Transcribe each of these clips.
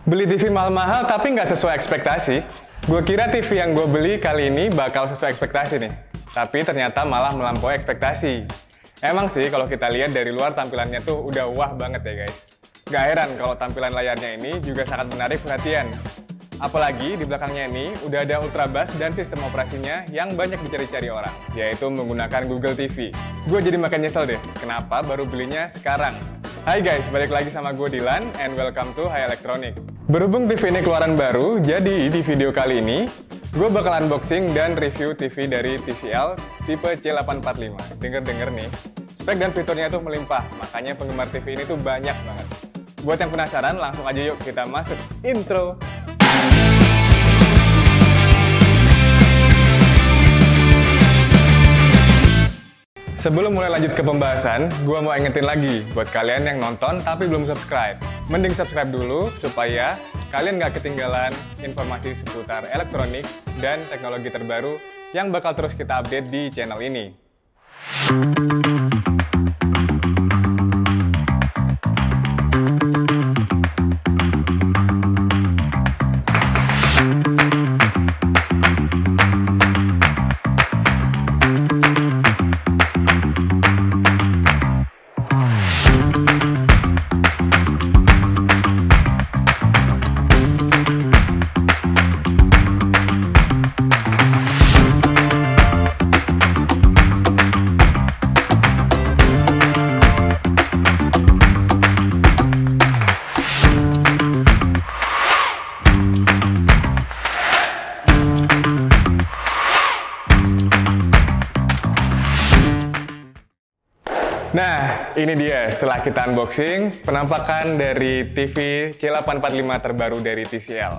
Beli TV mahal-mahal tapi nggak sesuai ekspektasi. Gue kira TV yang gue beli kali ini bakal sesuai ekspektasi nih. Tapi ternyata malah melampaui ekspektasi. Emang sih kalau kita lihat dari luar tampilannya tuh udah wah banget ya guys. Gak heran kalau tampilan layarnya ini juga sangat menarik perhatian. Apalagi di belakangnya ini udah ada ultrabus dan sistem operasinya yang banyak dicari-cari orang, yaitu menggunakan Google TV. Gue jadi makin nyesel deh, kenapa baru belinya sekarang. Hai guys, balik lagi sama gue Dilan, and welcome to Hai Elektronik. Berhubung TV ini keluaran baru, jadi di video kali ini, gue bakal unboxing dan review TV dari TCL tipe C845. Denger-denger nih, spek dan fiturnya tuh melimpah, makanya penggemar TV ini tuh banyak banget. Buat yang penasaran, langsung aja yuk kita masuk intro. Sebelum mulai lanjut ke pembahasan, gue mau ingetin lagi buat kalian yang nonton tapi belum subscribe. Mending subscribe dulu supaya kalian nggak ketinggalan informasi seputar elektronik dan teknologi terbaru yang bakal terus kita update di channel ini. Nah, ini dia setelah kita unboxing penampakan dari TV C845 terbaru dari TCL.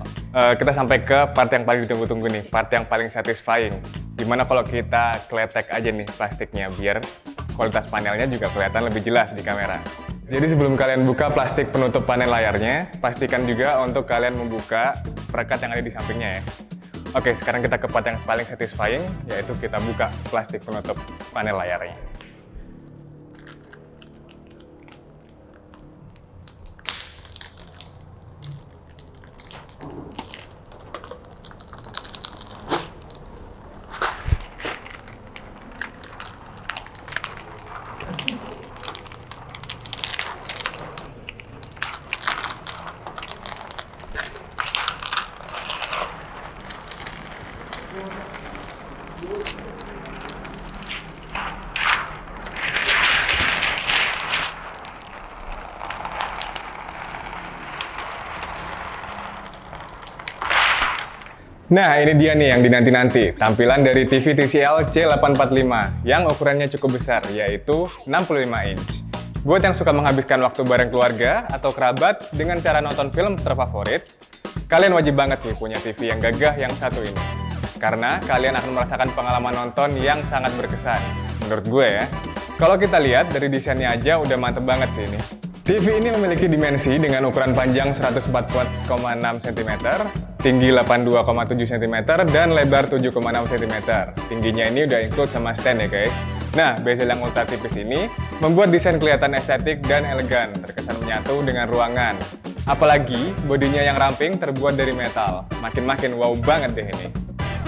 Kita sampai ke part yang paling ditunggu-tunggu nih, part yang paling satisfying. Dimana kalau kita kletek aja nih plastiknya biar kualitas panelnya juga kelihatan lebih jelas di kamera. Jadi sebelum kalian buka plastik penutup panel layarnya, pastikan juga untuk kalian membuka perekat yang ada di sampingnya ya. Oke, sekarang kita ke part yang paling satisfying, yaitu kita buka plastik penutup panel layarnya. Nah, ini dia nih yang dinanti-nanti, tampilan dari TV TCL C845 yang ukurannya cukup besar, yaitu 65 inch. Buat yang suka menghabiskan waktu bareng keluarga atau kerabat dengan cara nonton film terfavorit, kalian wajib banget sih punya TV yang gagah yang satu ini. Karena kalian akan merasakan pengalaman nonton yang sangat berkesan, menurut gue ya. Kalau kita lihat dari desainnya aja udah mantep banget sih ini. TV ini memiliki dimensi dengan ukuran panjang 104,6 cm, tinggi 82,7 cm, dan lebar 7,6 cm. Tingginya ini udah include sama stand ya guys. Nah, bezel yang ultra tipis ini membuat desain kelihatan estetik dan elegan, terkesan menyatu dengan ruangan. Apalagi, bodinya yang ramping terbuat dari metal. Makin-makin wow banget deh ini.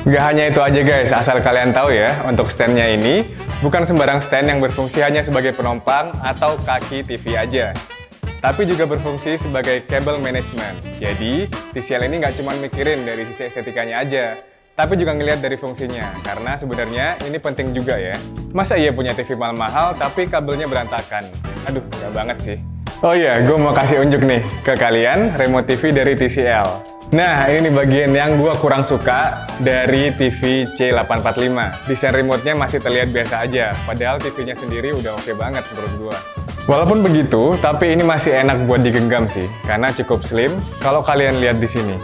Gak hanya itu aja guys, asal kalian tahu ya, untuk standnya ini bukan sembarang stand yang berfungsi hanya sebagai penompang atau kaki TV aja, tapi juga berfungsi sebagai cable management. Jadi, TCL ini nggak cuma mikirin dari sisi estetikanya aja, tapi juga ngelihat dari fungsinya, karena sebenarnya ini penting juga ya. Masa iya punya TV mahal-mahal tapi kabelnya berantakan? Aduh, nggak banget sih. Oh iya, gue mau kasih unjuk nih ke kalian remote TV dari TCL. Nah, ini bagian yang gue kurang suka dari TV C845. Desain remote-nya masih terlihat biasa aja, padahal TV-nya sendiri udah oke banget menurut gue. Walaupun begitu, tapi ini masih enak buat digenggam sih, karena cukup slim kalau kalian lihat di sini.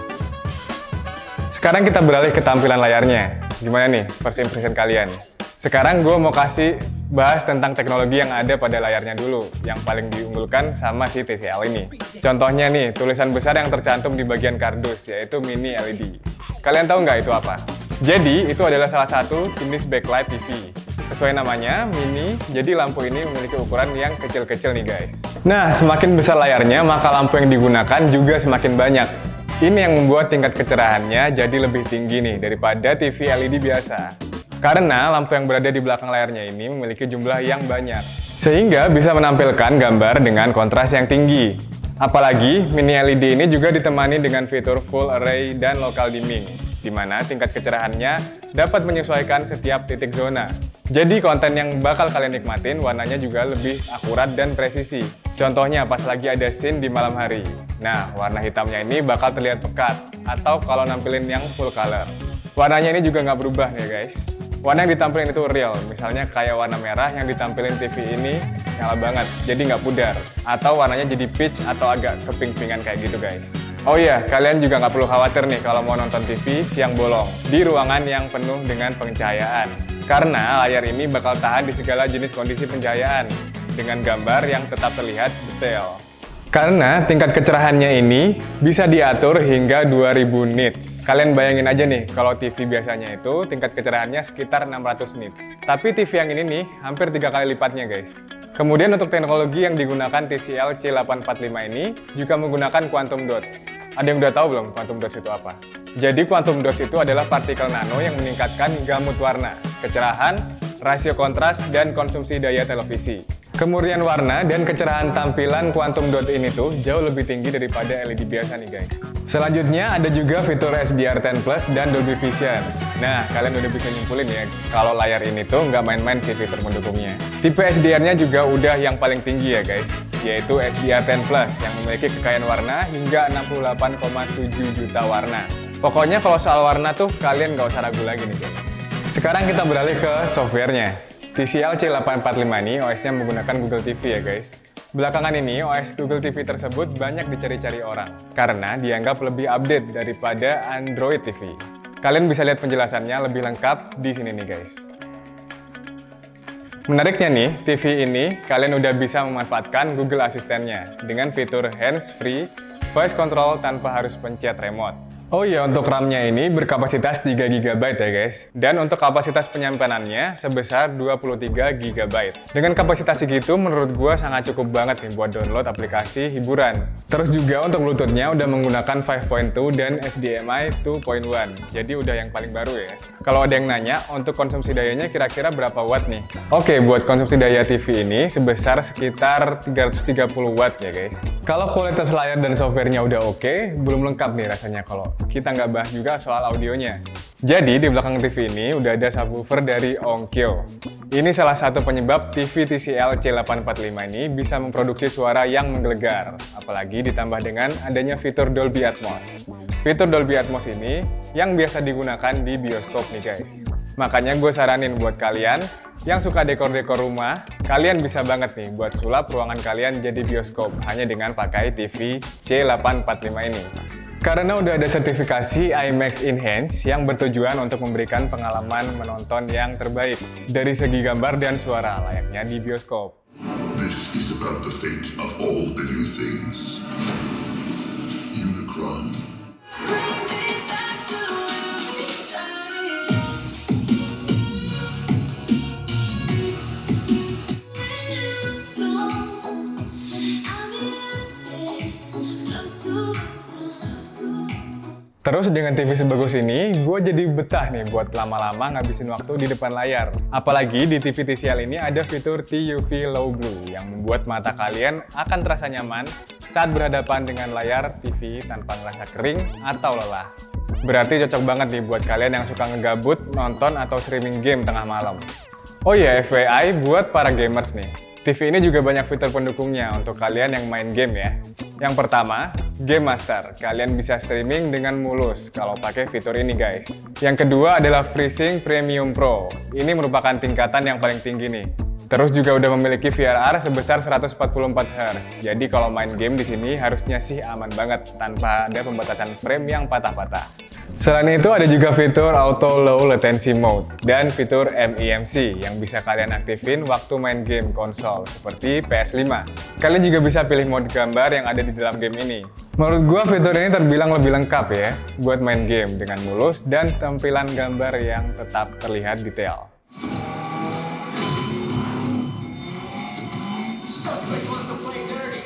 Sekarang kita beralih ke tampilan layarnya. Gimana nih first impression kalian? Sekarang gue mau kasih bahas tentang teknologi yang ada pada layarnya dulu, yang paling diunggulkan sama si TCL ini. Contohnya nih, tulisan besar yang tercantum di bagian kardus, yaitu Mini LED. Kalian tahu nggak itu apa? Jadi, itu adalah salah satu jenis backlight TV. Sesuai namanya, mini, jadi lampu ini memiliki ukuran yang kecil-kecil nih guys. Nah, semakin besar layarnya, maka lampu yang digunakan juga semakin banyak. Ini yang membuat tingkat kecerahannya jadi lebih tinggi nih daripada TV LED biasa. Karena lampu yang berada di belakang layarnya ini memiliki jumlah yang banyak, sehingga bisa menampilkan gambar dengan kontras yang tinggi. Apalagi, mini LED ini juga ditemani dengan fitur full array dan local dimming, di mana tingkat kecerahannya dapat menyesuaikan setiap titik zona. Jadi konten yang bakal kalian nikmatin warnanya juga lebih akurat dan presisi. Contohnya pas lagi ada scene di malam hari. Nah, warna hitamnya ini bakal terlihat pekat, atau kalau nampilin yang full color. Warnanya ini juga nggak berubah nih guys. Warna yang ditampilin itu real, misalnya kayak warna merah yang ditampilin TV ini nyala banget, jadi nggak pudar. Atau warnanya jadi peach atau agak kepink-pinkan kayak gitu guys. Oh iya, kalian juga nggak perlu khawatir nih kalau mau nonton TV siang bolong di ruangan yang penuh dengan pencahayaan. Karena layar ini bakal tahan di segala jenis kondisi pencahayaan dengan gambar yang tetap terlihat detail. Karena tingkat kecerahannya ini bisa diatur hingga 2000 nits. Kalian bayangin aja nih, kalau TV biasanya itu tingkat kecerahannya sekitar 600 nits. Tapi TV yang ini nih, hampir 3 kali lipatnya guys. Kemudian untuk teknologi yang digunakan TCL C845 ini juga menggunakan quantum dots. Ada yang udah tahu belum quantum dots itu apa? Jadi quantum dots itu adalah partikel nano yang meningkatkan gamut warna, kecerahan, rasio kontras, dan konsumsi daya televisi. Kemurnian warna dan kecerahan tampilan quantum dot ini tuh jauh lebih tinggi daripada LED biasa nih guys. Selanjutnya ada juga fitur SDR10 Plus dan Dolby Vision. Nah, kalian udah bisa nyimpulin ya, kalau layar ini tuh nggak main-main sih fitur pendukungnya. Tipe SDR-nya juga udah yang paling tinggi ya guys, yaitu SDR10 Plus yang memiliki kekayaan warna hingga 68,7 juta warna. Pokoknya kalau soal warna tuh kalian nggak usah ragu lagi nih guys. Sekarang kita beralih ke softwarenya. TCL C845 ini OS-nya menggunakan Google TV ya guys. Belakangan ini OS Google TV tersebut banyak dicari-cari orang karena dianggap lebih update daripada Android TV. Kalian bisa lihat penjelasannya lebih lengkap di sini nih guys. Menariknya nih, TV ini kalian udah bisa memanfaatkan Google Asistennya dengan fitur hands-free voice control tanpa harus pencet remote. Oh iya, untuk RAM-nya ini berkapasitas 3 GB ya guys. Dan untuk kapasitas penyimpanannya sebesar 23 GB. Dengan kapasitas segitu menurut gua sangat cukup banget nih buat download aplikasi hiburan. Terus juga untuk Bluetooth-nya udah menggunakan 5.2 dan HDMI 2.1. Jadi udah yang paling baru ya. Kalau ada yang nanya, untuk konsumsi dayanya kira-kira berapa watt nih? Oke, buat konsumsi daya TV ini sebesar sekitar 330 watt ya guys. Kalau kualitas layar dan softwarenya udah oke, belum lengkap nih rasanya kalau kita nggak bahas juga soal audionya. Jadi di belakang TV ini udah ada subwoofer dari Onkyo. Ini salah satu penyebab TV TCL C845 ini bisa memproduksi suara yang menggelegar, apalagi ditambah dengan adanya fitur Dolby Atmos. Fitur Dolby Atmos ini yang biasa digunakan di bioskop nih guys. Makanya gue saranin buat kalian yang suka dekor-dekor rumah, kalian bisa banget nih buat sulap ruangan kalian jadi bioskop hanya dengan pakai TV C845 ini. Karena udah ada sertifikasi IMAX Enhanced yang bertujuan untuk memberikan pengalaman menonton yang terbaik dari segi gambar dan suara layaknya di bioskop. This is about the fate of all living things. Unicron. Terus dengan TV sebagus ini, gue jadi betah nih buat lama-lama ngabisin waktu di depan layar. Apalagi di TV TCL ini ada fitur TUV Low Blue yang membuat mata kalian akan terasa nyaman saat berhadapan dengan layar TV tanpa ngerasa kering atau lelah. Berarti cocok banget nih buat kalian yang suka ngegabut, nonton, atau streaming game tengah malam. Oh iya, FYI buat para gamers nih. TV ini juga banyak fitur pendukungnya untuk kalian yang main game ya. Yang pertama, Game Master. Kalian bisa streaming dengan mulus kalau pakai fitur ini guys. Yang kedua adalah FreeSync Premium Pro. Ini merupakan tingkatan yang paling tinggi nih. Terus juga udah memiliki VRR sebesar 144 Hz. Jadi kalau main game di sini harusnya sih aman banget tanpa ada pembatasan frame yang patah-patah. Selain itu ada juga fitur Auto Low Latency Mode dan fitur MEMC yang bisa kalian aktifin waktu main game konsol seperti PS5. Kalian juga bisa pilih mode gambar yang ada di dalam game ini. Menurut gua fitur ini terbilang lebih lengkap ya buat main game dengan mulus dan tampilan gambar yang tetap terlihat detail. Somebody wants to play dirty.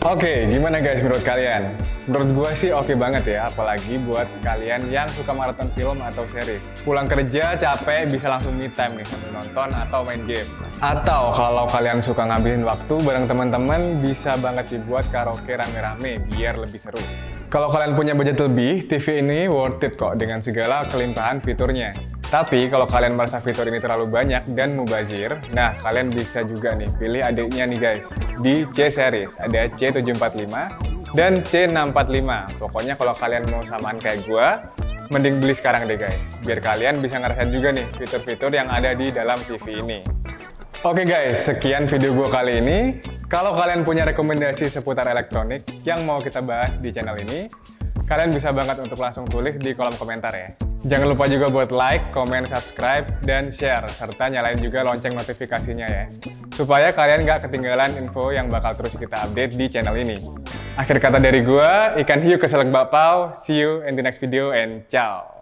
Oke, gimana guys menurut kalian? Menurut gua sih oke banget ya, apalagi buat kalian yang suka maraton film atau series. Pulang kerja capek bisa langsung me time nih sambil nonton atau main game. Atau kalau kalian suka ngabisin waktu bareng teman-teman, bisa banget dibuat karaoke rame-rame biar lebih seru. Kalau kalian punya budget lebih, TV ini worth it kok dengan segala kelimpahan fiturnya. Tapi kalau kalian merasa fitur ini terlalu banyak dan mubazir, nah kalian bisa juga nih pilih adiknya nih guys. Di C series ada C745 dan C645. Pokoknya kalau kalian mau samaan kayak gua, mending beli sekarang deh guys. Biar kalian bisa ngerasain juga nih fitur-fitur yang ada di dalam TV ini. Oke guys, sekian video gua kali ini. Kalau kalian punya rekomendasi seputar elektronik yang mau kita bahas di channel ini, kalian bisa banget untuk langsung tulis di kolom komentar ya. Jangan lupa juga buat like, komen, subscribe, dan share, serta nyalain juga lonceng notifikasinya ya. Supaya kalian nggak ketinggalan info yang bakal terus kita update di channel ini. Akhir kata dari gua, ikan hiu keselak bakpao. See you in the next video and ciao!